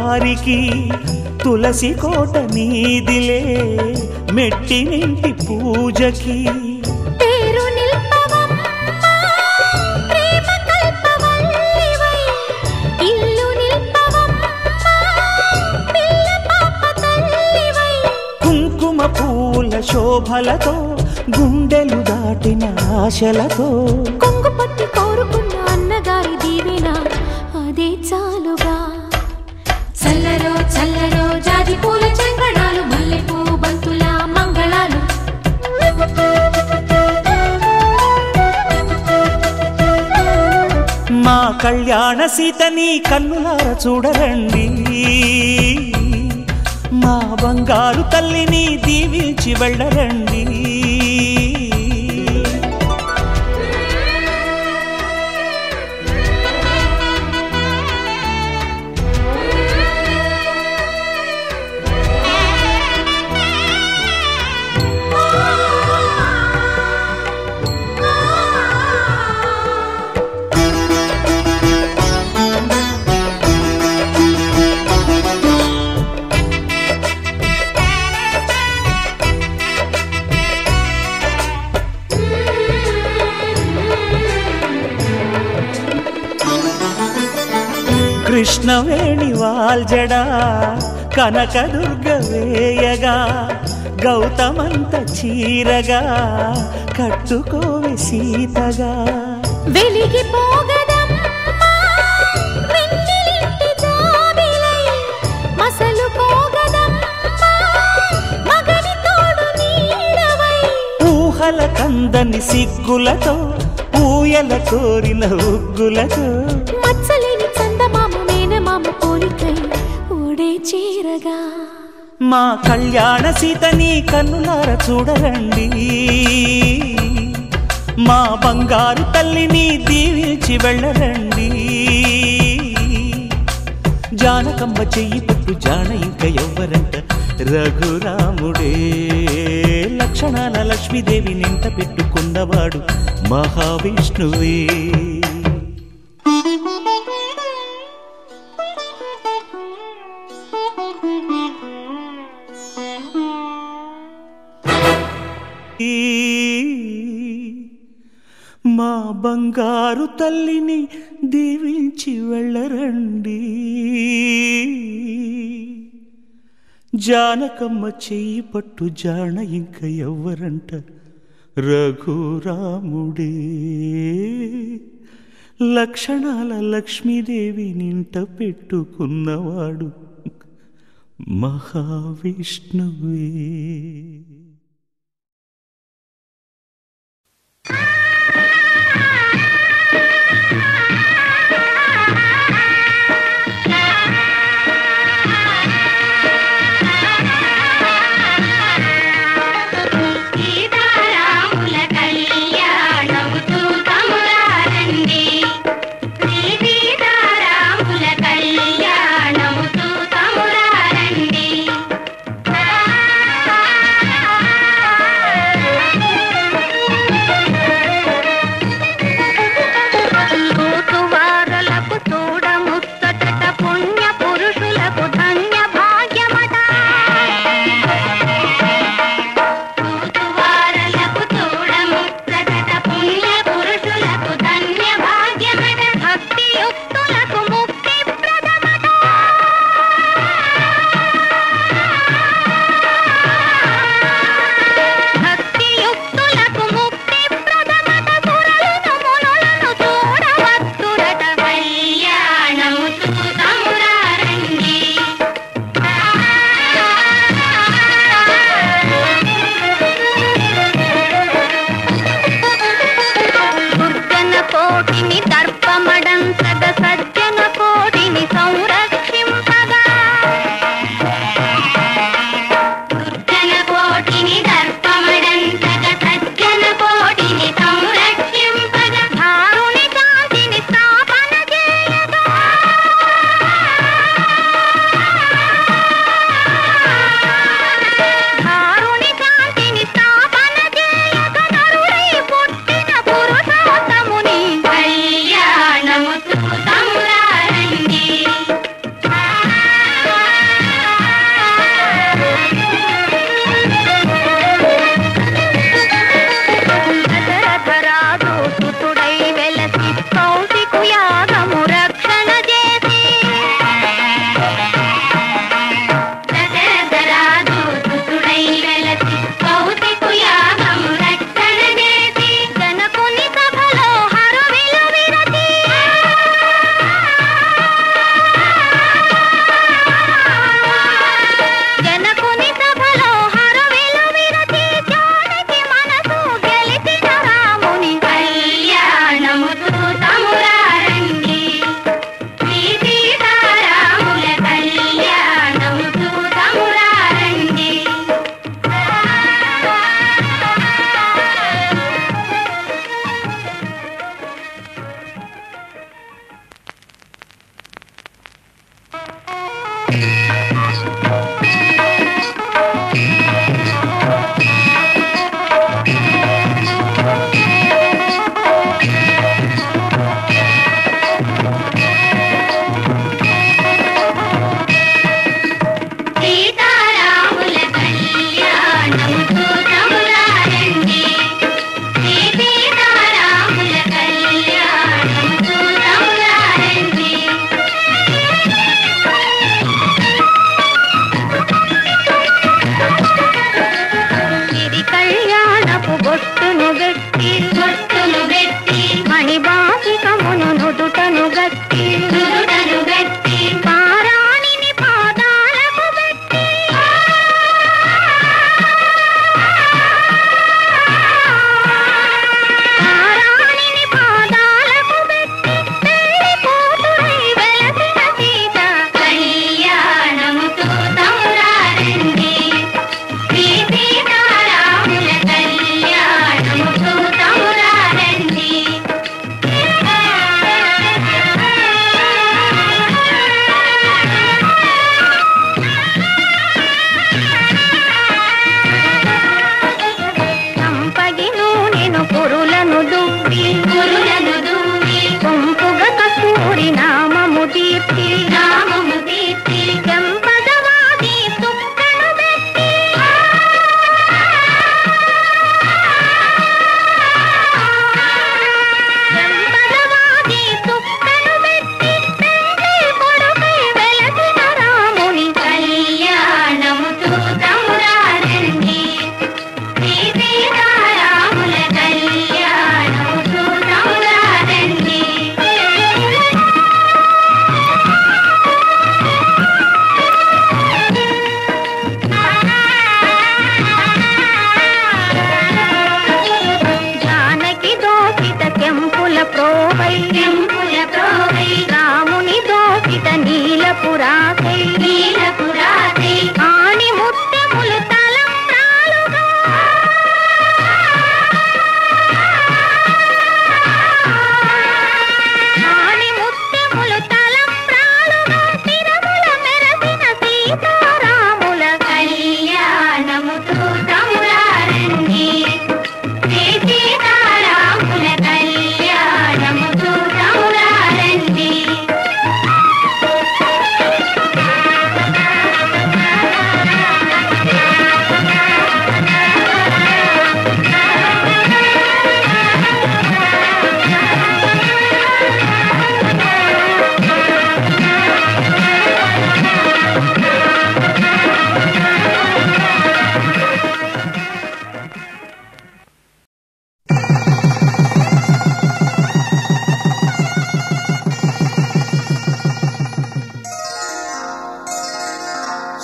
వారికి తులసి కోట నీదిలే మెట్టినింటి పూజకి పేరు నిల్పవమ్మా ప్రేమ కల్పవల్లివై ఇల్లు నిల్పవమ్మా పిల్ల పాప తల్లివై కుంకుమ పూల శోభలతో గుండెలు దాటిన ఆశలతో కొంగు పట్టి కోరుకున్న అన్నగారి దీవెన అదే చాలుగా చల్లరో చల్లరో జాజి పూల చంగడాలు మల్లెపూ బంతుల మంగళాలు మా కళ్యాణ సీతని కన్నులార చూడరండి మా బంగారు తల్లిని దీవించి వెళ్ళరండి కృష్ణవేణి వాల్జడా కనకదుర్గ వేయగా గౌతమంత చీరగా కట్టుకోవే సీతగా వెలిగిపోగదమ్మా వెన్నెలింటి జాబిలై మసలుకోగదమ్మా మగని తోడు నీడవై ఊహల కందని సిగ్గులతో ఊయల కోరిన ఉగ్గులతో మచ్చలేని చందమామ మేనమామ పోలికై ఓడే చీరగా మా కళ్యాణ సీతని కన్నులార చూడరండి మా బంగారు తల్లిని దీవించి వెళ్ళరండి జానకమ్మ చెయ్యి పట్టు జాన ఇంక ఎవ్వరంట రఘురాముడే లక్షణాల లక్ష్మీదేవి నింట పెట్టుకున్నవాడు మహావిష్ణువే మా బంగారు తల్లిని దీవించి వెళ్ళరండి జానకమ్మ చెయ్యి పట్టు జాన ఇంక ఎవ్వరంట రఘురాముడే లక్షణాల లక్ష్మీదేవి నింట పెట్టుకున్నవాడు మహావిష్ణువే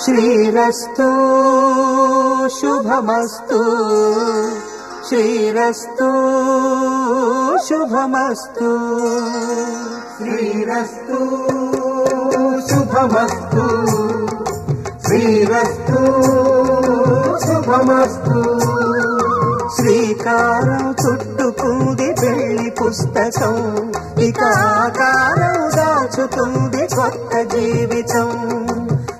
శ్రీరస్తు శుభమస్తు శ్రీరస్తు శుభమస్తు శ్రీరస్తు శుభమస్తు శ్రీరస్తు శుభమస్తు శ్రీకారం చుట్టుకుంది పెళ్లి పుస్తకం ఇక ఆకారం దాచుతుంది కొత్త జీవితం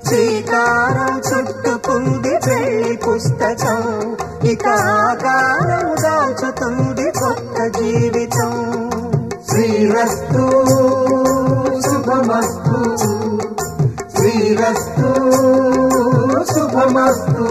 శ్రీకారం చుట్టుకుంది పెళ్లి పుస్తకం ఇక ఆకారం దాచుతుంది కొత్త జీవితం శ్రీరస్తు శుభమస్తు శ్రీరస్తు శుభమస్తు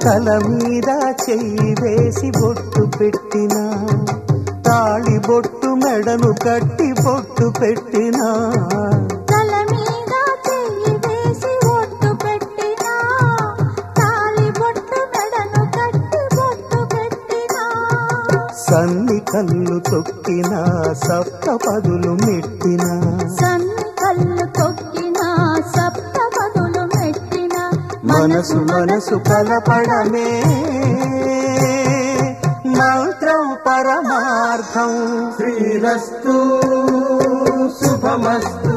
తల మీద చెయ్యి వేసి బొట్టు పెట్టినా తాళి బొట్టు మెడను కట్టి బొట్టు పెట్టినా తల మీద చెయ్యి వేసి బొట్టు పెట్టినా తాళి బొట్టు మెడను కట్టి బొట్టు పెట్టినా సన్ని కళ్ళు తొక్కినా సప్త పదులు మెట్టినా సన్ని కళ్ళు తొక్కినా సప్త పదులు మెట్టినా మనసు మనసు కలపడమే మంత్రం పరమార్థం. శ్రీరస్తు శుభమస్తు,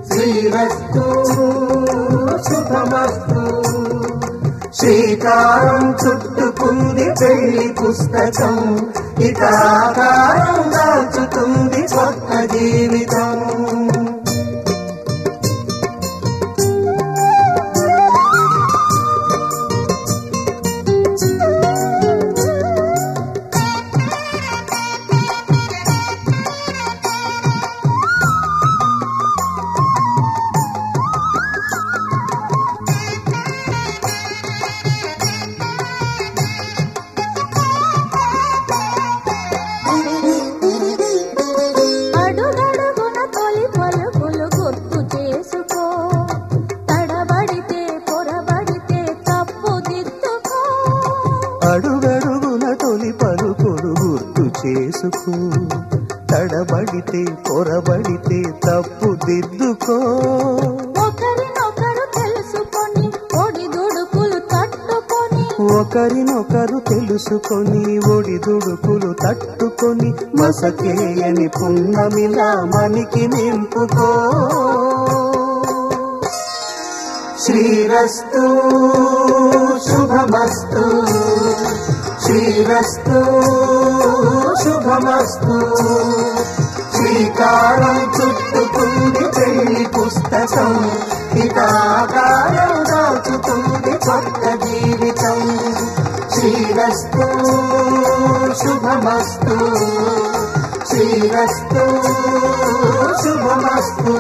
శ్రీరస్తు శుభమస్తు. శ్రీకారం చుట్టుకుంది పెళ్లి పుస్తకం, ఇక ఆకారం దాచుతుంది కొత్త జీవితం. అడుగడుగున తొలి పలుకులు గుర్తు చేసుకో, తడబడితే పొరబడితే తప్పు దిద్దుకో. ఒకరినొకరు తెలుసుకొని ఒడిదుడుకులు తట్టుకొని, ఒకరినొకరు తెలుసుకొని ఒడిదుడుకులు తట్టుకొని మసకేయని పున్నమిలా మనికి నింపుకో. శ్రీరస్తు శుభమస్తు, శ్రీరస్తు శుభమస్తు. శ్రీకారం చుట్టుకుంది పెళ్లి పుస్తకం, ఇక ఆకారం దాచుతుంది కొత్త జీవితం. శ్రీరస్తు శుభమస్తు, శ్రీరస్తు శుభమస్తు.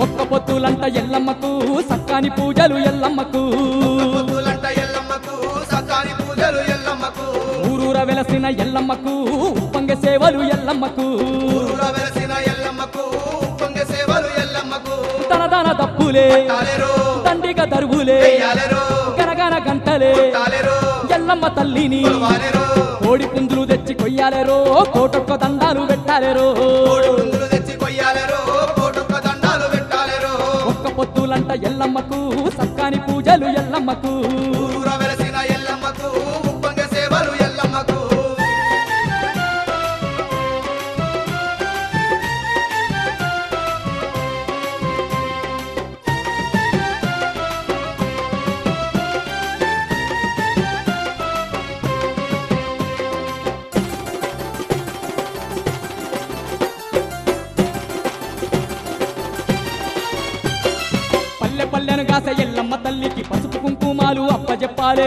ఒక్క పొత్తులంట ఎల్లమ్మకు సక్కాని పూజలు ఎల్లమ్మకు, ఊరూర వెలసిన ఎల్లమ్మకు ఉప్పంగ సేవలు ఎల్లమ్మకు. తన తన తప్పులే దండిగ దరువులే గనగన గంటలే ఎల్లమ్మ తల్లిని కోడి పుంజులు తెచ్చి కొయ్యాలేరో, కోటొక్క దండాలు పెట్టాలేరో. ఒక్క పొత్తులంట ఎల్లమ్మకు సక్కాని పూజలు ఎల్లమ్మకు, పల్లెను గాస ఎల్లమ్మ తల్లికి పసుపు కుంకుమాలు అప్పజెప్పాలే.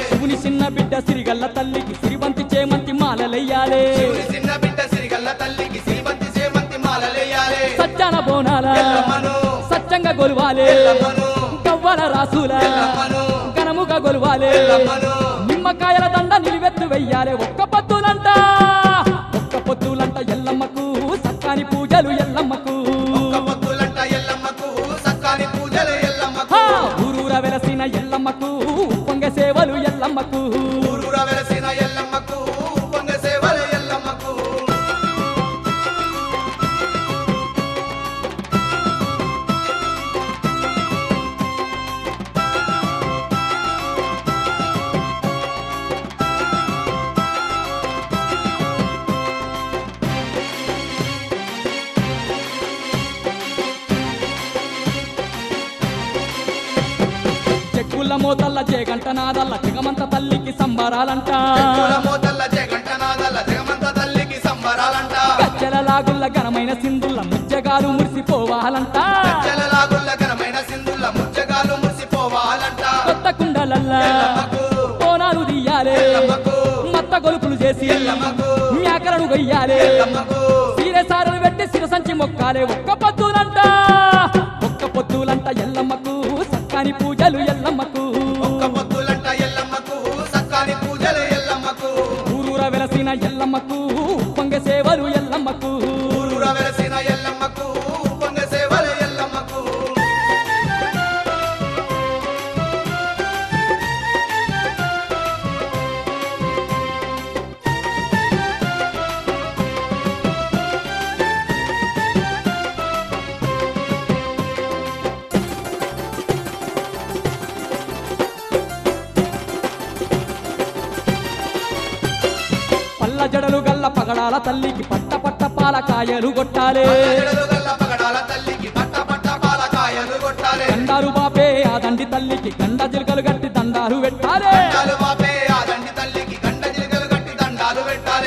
శివుని చిన్న బిడ్డ సిరిగల్ల తల్లికి సిరిబంతి చేమంతి మాలలెయ్యాలే. సజ్జన బోనాల సత్యంగా గొలువాలే, గవ్వల రాసుల ఘనముగా గొలువాలే. నిమ్మకాయల దండ నిలువెత్తు వెయ్యాలే. ఒక్క పొత్తులంట ఎల్లమ్మకు సక్కాని పూజలు ఎల్లమ్మకు, ఊరూర వెలసిన ఎల్లమ్మకు పొంగ సేవలు ఎల్లమ్మకు. మోతల్ల జేగంట నాదల్ల జగమంత తల్లికి సంబరాలంట, గజ్జల లాగుల్ల ఘనమైన సింధుల్ల ముజ్జగాలు మురిసిపోవాలంట. కొత్త కుండలల్ల కోనాలు తీయాలే, మత్త గొలుపులు చేసి ఎల్లమ్మకు మేకలను గొయ్యాలి ఎల్లమ్మకు సీరసారలు పెట్టి శిరసంచి మొక్కాలే ఒక్క పొద్దులంట ఎల్లమ్మకు సక్కాని పూజలు ఎల్లమ్మకు ఒక్క పొద్దులంట ఎల్లమ్మకు సక్కాని పూజలు ఎల్లమ్మకు ఊరూర వెలసిన ఎల్లమ్మకు పొంగ సేవలు ఎల్లమ్మకు ఊరూర వెలసిన ఎల్లమ్మకు పొంగ సేవలు ఎల్లమ్మకు జడలు గల్ల పగడాల తల్లికి పట్ట పట్ట పాలకాయలు కొట్టాలే దండాలు బాపే ఆ దండి తల్లికి గండ జిలకలు గట్టి దండాలు పెట్టాలే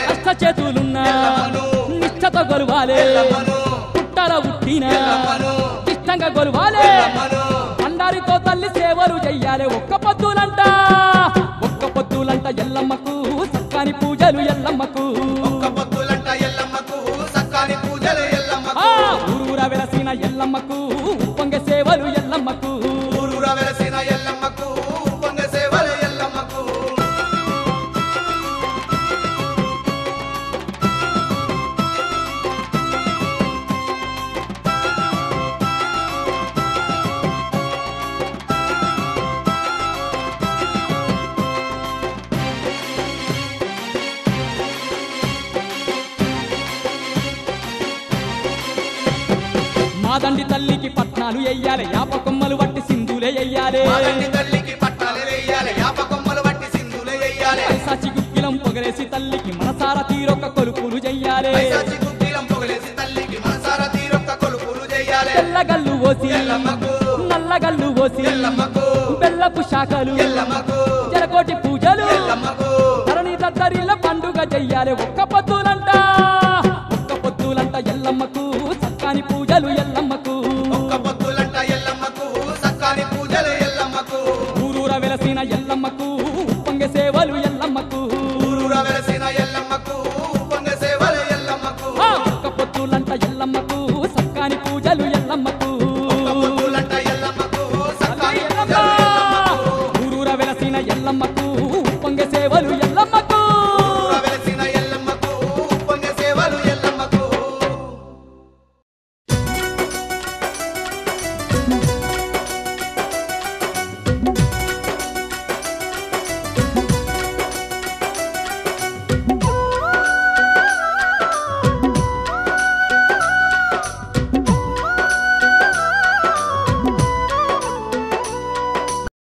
కష్ట చేతులున్నా నిష్టత గొలవాలే పుట్టర పుట్టిన ఇష్టంగా గొలవాలే అందరితో తల్లి సేవలు చెయ్యాలి ఒక్క పొద్దులంట ఎల్లమ్మకు సక్కాని పూజలు ఎల్లమ్మకు ఒక్క పొద్దులంట ఎల్లమ్మకు సక్కాని పూజలు ఎల్లమ్మకు ఊరూర వెలసిన ఎల్లమ్మకు పొంగ సేవలు ఎల్లమ్మకు ఊరూర వెలసిన ఎల్లమ్మకు పొంగ సేవలు ఎల్లమ్మకు మాదండి తల్లికి పట్నాలు ఎయ్యాలి యాప కొమ్మలు వట్టి సింధులే ఎయ్యాలి తల్లికి పట్టాలు వేయాలి యాప కొమ్మలు వట్టి సింధులే వేయాలి సాచి గుక్కిలం పొగలేసి తల్లికి మనసార తీరొక్క కొలుపులు చెయ్యాలి పొగలేసి తల్లికి మనసార తీరొక్క కొలుపులు చేయాలి తెల్లగల్లు పోసి ఎల్లమ్మకు నల్లగల్లు పోసి ఎల్లమ్మకు బెల్లపు శాఖలు ఎల్లమ్మకు జరకోటి పూజలు ఎల్లమ్మకు ధరణి దద్దరిల్ల పండుగ చెయ్యాలి ఒక్క పొద్దులంట ఎల్లమ్మకు సక్కాని పూజలు ఎల్లమ్మకు ఒక్క పొద్దులంట ఎల్లమ్మకు సక్కాని పూజలు ఎల్లమ్మకు ఊరూర వెలసిన ఎల్లమ్మకు పొంగ సేవలు ఎల్లమ్మకు ఊరూర వెలసిన ఎల్లమ్మకు